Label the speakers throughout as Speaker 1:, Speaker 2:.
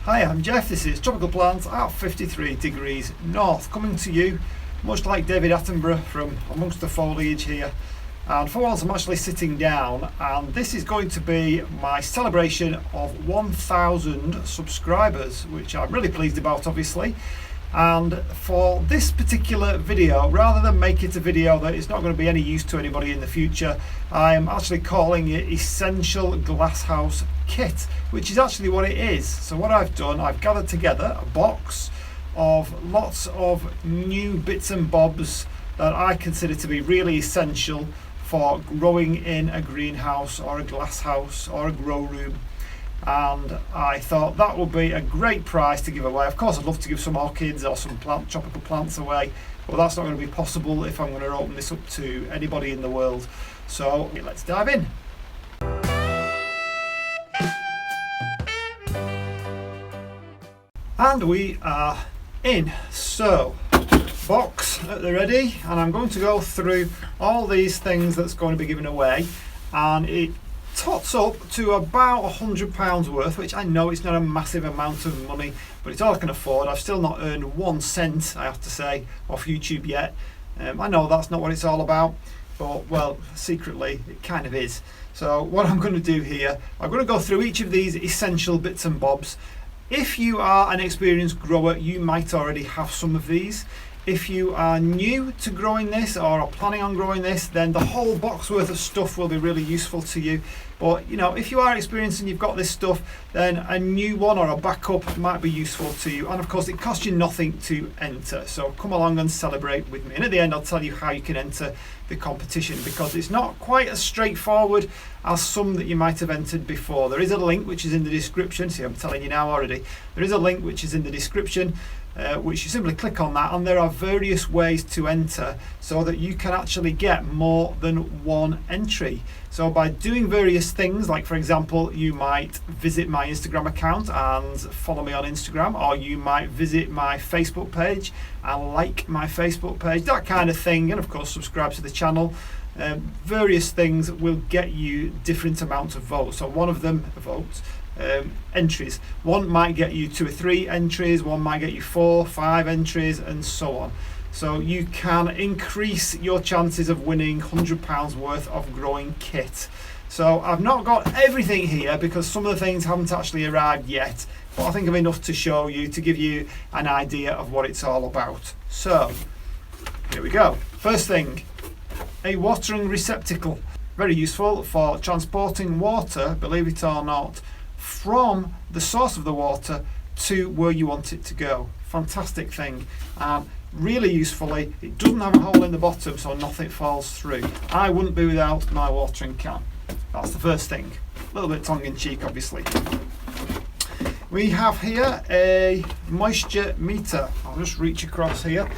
Speaker 1: Hi, I'm Jeff. This is Tropical Plants at 53 degrees north, coming to you much like David Attenborough from amongst the foliage here. And for once I'm actually sitting down, and this is going to be my celebration of 1,000 subscribers, which I'm really pleased about, obviously. And for this particular video, rather than make it a video that is not going to be any use to anybody in the future, I'm actually calling it Essential Glasshouse Kit, which is actually what it is. So what I've done, I've gathered together a box of lots of new bits and bobs that I consider to be really essential for growing in a greenhouse or a glass house or a grow room. And I thought that would be a great prize to give away. Of course, I'd love to give some orchids or some tropical plants away, but that's not going to be possible if I'm going to open this up to anybody in the world. So let's dive in. And we are in. So, box at the ready, and I'm going to go through all these things that's going to be given away, and it tots up to about £100 worth, which I know it's not a massive amount of money, but it's all I can afford. I've still not earned 1 cent, I have to say, off YouTube yet. I know that's not what it's all about, but well, secretly it kind of is. So what I'm going to do here, I'm going to go through each of these essential bits and bobs. If you are an experienced grower, you might already have some of these. If you are new to growing this or are planning on growing this, then the whole box worth of stuff will be really useful to you. But you know, if you are experienced and you've got this stuff, then a new one or a backup might be useful to you. And of course, it costs you nothing to enter. So come along and celebrate with me. And at the end, I'll tell you how you can enter the competition, because it's not quite as straightforward as some that you might have entered before. There is a link which is in the description. See, I'm telling you now already. There is a link which is in the description. Which you simply click on that, and there are various ways to enter so that you can actually get more than one entry. So by doing various things, like for example, you might visit my Instagram account and follow me on Instagram, or you might visit my Facebook page and like my Facebook page, that kind of thing, and of course subscribe to the channel. Various things will get you different amounts of votes. So one of them, entries. One might get you 2 or 3 entries, one might get you 4, 5 entries, and so on. So you can increase your chances of winning £100 worth of growing kit. So I've not got everything here because some of the things haven't actually arrived yet, but I think of enough to show you, to give you an idea of what it's all about. So here we go. First thing, a watering receptacle. Very useful for transporting water, believe it or not, from the source of the water to where you want it to go. Fantastic thing, and really usefully, it doesn't have a hole in the bottom so nothing falls through. I wouldn't be without my watering can. That's the first thing. A little bit tongue-in-cheek, obviously. We have here a moisture meter. I'll just reach across here.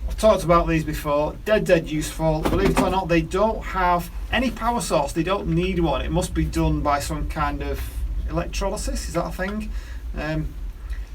Speaker 1: I've talked about these before. Dead useful. Believe it or not, they don't have any power source. They don't need one. It must be done by some kind of electrolysis, is that a thing?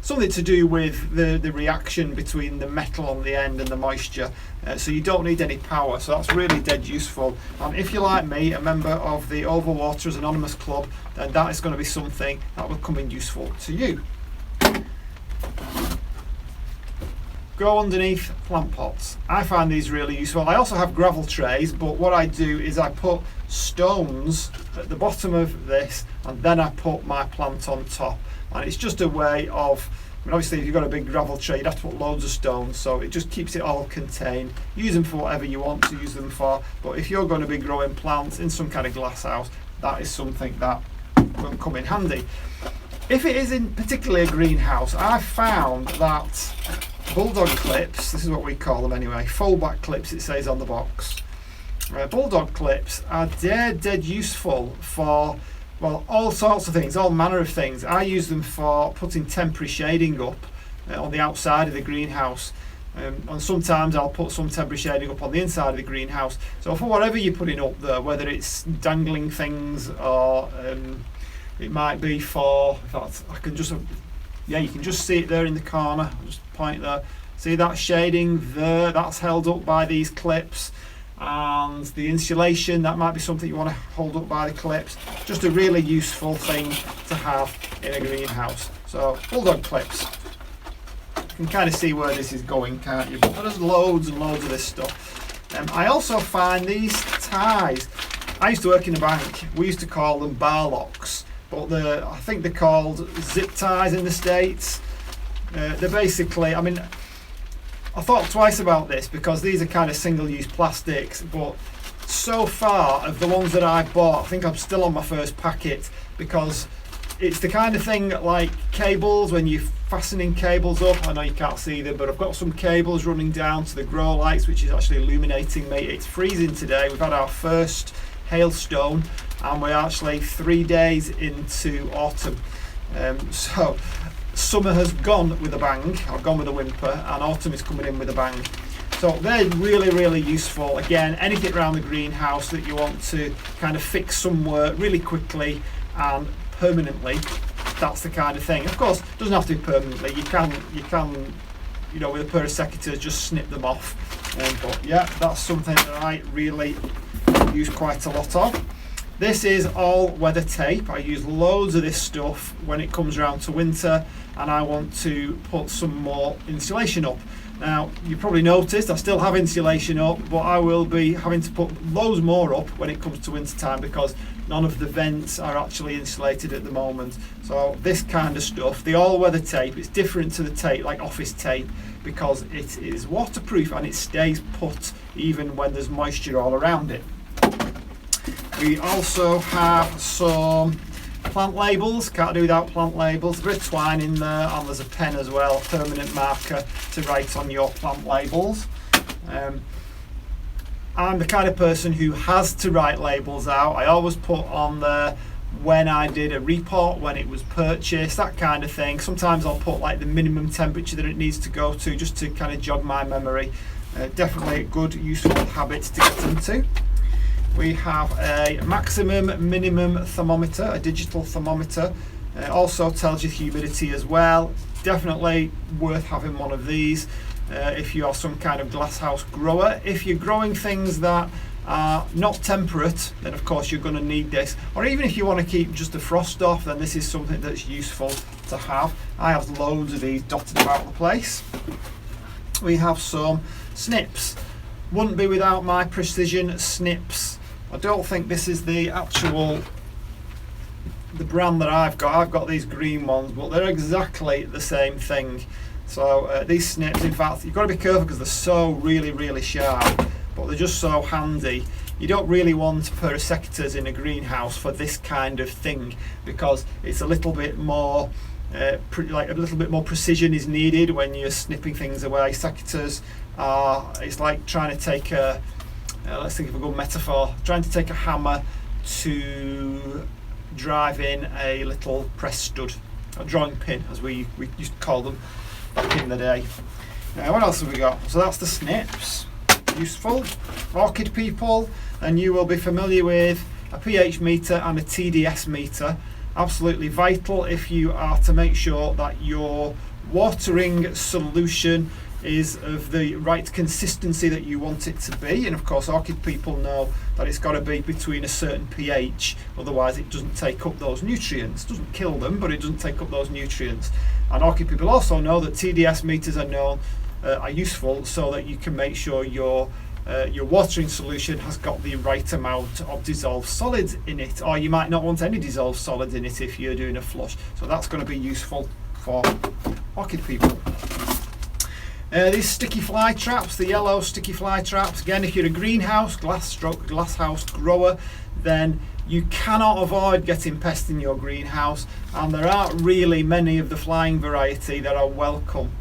Speaker 1: Something to do with the reaction between the metal on the end and the moisture, so you don't need any power, so that's really dead useful. And if you're like me, a member of the Overwaterers Anonymous Club, then that is going to be something that will come in useful to you. Grow underneath plant pots. I find these really useful. I also have gravel trays, but what I do is I put stones at the bottom of this, and then I put my plant on top. And it's just a way of, I mean, obviously if you've got a big gravel tray, you'd have to put loads of stones, so it just keeps it all contained. Use them for whatever you want to use them for, but if you're going to be growing plants in some kind of glass house, that is something that will come in handy. If it is in particularly a greenhouse, I've found that bulldog clips, this is what we call them anyway, foldback clips it says on the box. Bulldog clips are dead useful for, well, all sorts of things, all manner of things. I use them for putting temporary shading up on the outside of the greenhouse, and sometimes I'll put some temporary shading up on the inside of the greenhouse. So for whatever you're putting up there, whether it's dangling things or it might be for, in fact, I can just, yeah, you can just see it there in the corner. I'll just point there. See that shading there? That's held up by these clips. and the insulation, that might be something you want to hold up by the clips. Just a really useful thing to have in a greenhouse. So bulldog clips. You can kind of see where this is going, can't you? But there's loads and loads of this stuff. I also find these ties. I used to work in a bank. We used to call them bar locks, but I think they're called zip ties in the States. They're basically, I mean, I thought twice about this because these are kind of single-use plastics, but so far of the ones that I've bought, I think I'm still on my first packet, because it's the kind of thing like cables, when you're fastening cables up. I know you can't see them, but I've got some cables running down to the grow lights, which is actually illuminating me. It's freezing today. We've had our first hailstone and we're actually 3 days into autumn. So summer has gone with a bang, or gone with a whimper, and autumn is coming in with a bang. So they're really, really useful. Again, anything around the greenhouse that you want to kind of fix somewhere really quickly and permanently, that's the kind of thing. Of course, it doesn't have to be permanently. You can, you know, with a pair of secateurs, just snip them off. But yeah, that's something that I really use quite a lot of. This is all weather tape. I use loads of this stuff when it comes around to winter and I want to put some more insulation up. Now, you probably noticed I still have insulation up, but I will be having to put loads more up when it comes to winter time because none of the vents are actually insulated at the moment. So this kind of stuff, the all-weather tape, it's different to the tape like office tape because it is waterproof and it stays put even when there's moisture all around it. We also have some plant labels. Can't do without plant labels. A bit of twine in there, and there's a pen as well, a permanent marker to write on your plant labels. I'm the kind of person who has to write labels out. I always put on there when I did a repot, when it was purchased, that kind of thing. Sometimes I'll put like the minimum temperature that it needs to go to just to kind of jog my memory. Definitely a good, useful habit to get into. We have a maximum minimum thermometer, a digital thermometer. Also tells you humidity as well. Definitely worth having one of these if you are some kind of glasshouse grower. If you're growing things that are not temperate, then of course you're going to need this. Or even if you want to keep just the frost off, then this is something that's useful to have. I have loads of these dotted about the place. We have some Snips. Wouldn't be without my Precision Snips. I don't think this is the brand that I've got. I've got these green ones, but they're exactly the same thing. So these Snips, in fact, you've got to be careful because they're so really sharp, but they're just so handy. You don't really want a pair of secateurs in a greenhouse for this kind of thing because it's a little bit more like a little bit more precision is needed when you're snipping things away. Secateurs are, it's like trying to take a let's think of a good metaphor, trying to take a hammer to drive in a little press stud, a drawing pin as we used to call them back in the day. Now what else have we got? So that's the Snips, useful. Orchid people, and you will be familiar with a pH meter and a TDS meter. Absolutely vital if you are to make sure that your watering solution is of the right consistency that you want it to be. And of course orchid people know that it's got to be between a certain pH, otherwise it doesn't take up those nutrients. It doesn't kill them, but it doesn't take up those nutrients. And orchid people also know that TDS meters are useful so that you can make sure your watering solution has got the right amount of dissolved solids in it, or you might not want any dissolved solids in it if you're doing a flush. So that's going to be useful for orchid people. These sticky fly traps, the yellow sticky fly traps, again if you're a greenhouse, glasshouse grower, then you cannot avoid getting pests in your greenhouse, and there aren't really many of the flying variety that are welcome,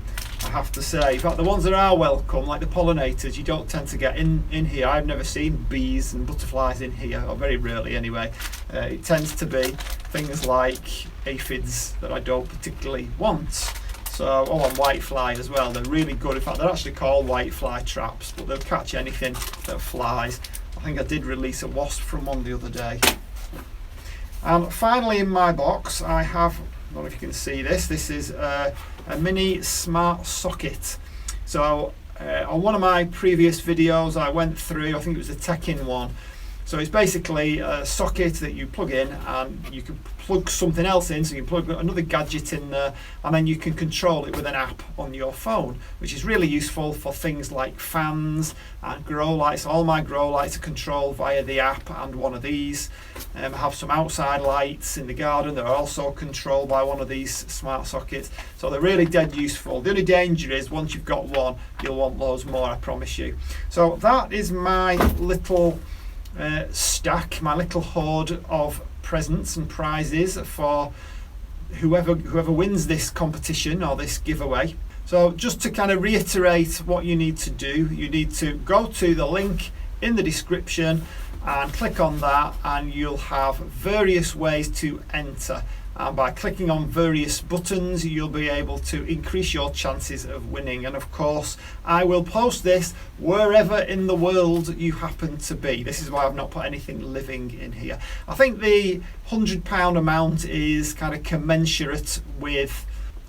Speaker 1: I have to say. In fact, the ones that are welcome, like the pollinators, you don't tend to get in here. I've never seen bees and butterflies in here, or very rarely anyway. It tends to be things like aphids that I don't particularly want. So, and whitefly as well, they're really good. In fact, they're actually called whitefly traps, but they'll catch anything that flies. I think I did release a wasp from one the other day. And finally in my box, I have, I don't know if you can see this, this is a mini smart socket. So On one of my previous videos I went through, I think it was the tech-in one. So it's basically a socket that you plug in, and you can plug something else in, so you can plug another gadget in there, and then you can control it with an app on your phone, which is really useful for things like fans and grow lights. All my grow lights are controlled via the app and one of these. I have some outside lights in the garden that are also controlled by one of these smart sockets, so they're really dead useful. The only danger is once you've got one, you'll want loads more, I promise you. So that is my little stack, my little hoard of presents and prizes for whoever wins this competition or this giveaway. So just to kind of reiterate what you need to do, you need to go to the link in the description and click on that, and you'll have various ways to enter. And by clicking on various buttons, you'll be able to increase your chances of winning. And of course, I will post this wherever in the world you happen to be. This is why I've not put anything living in here. I think the £100 amount is kind of commensurate with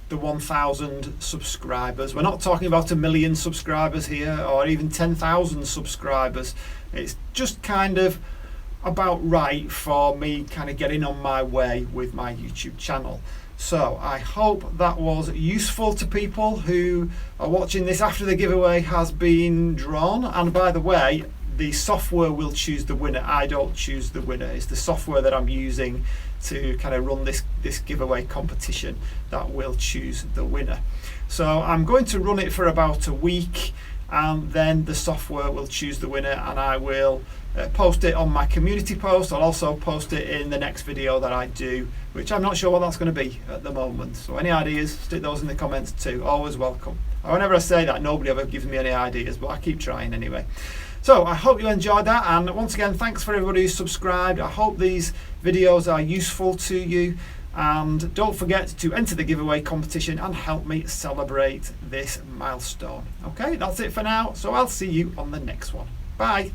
Speaker 1: the 1,000 subscribers. We're not talking about 1 million subscribers here, or even 10,000 subscribers. It's just kind of about right for me kind of getting on my way with my YouTube channel. So I hope that was useful to people who are watching this after the giveaway has been drawn. And by the way, the software will choose the winner. I don't choose the winner. It's the software that I'm using to kind of run this giveaway competition that will choose the winner. So I'm going to run it for about a week, and then the software will choose the winner, and I will post it on my community post. I'll also post it in the next video that I do, which I'm not sure what that's going to be at the moment. So any ideas, stick those in the comments too. Always welcome. Whenever I say that, nobody ever gives me any ideas, but I keep trying anyway. So I hope you enjoyed that, and once again, thanks for everybody who's subscribed. I hope these videos are useful to you, and don't forget to enter the giveaway competition and help me celebrate this milestone. Okay, that's it for now, so I'll see you on the next one. Bye.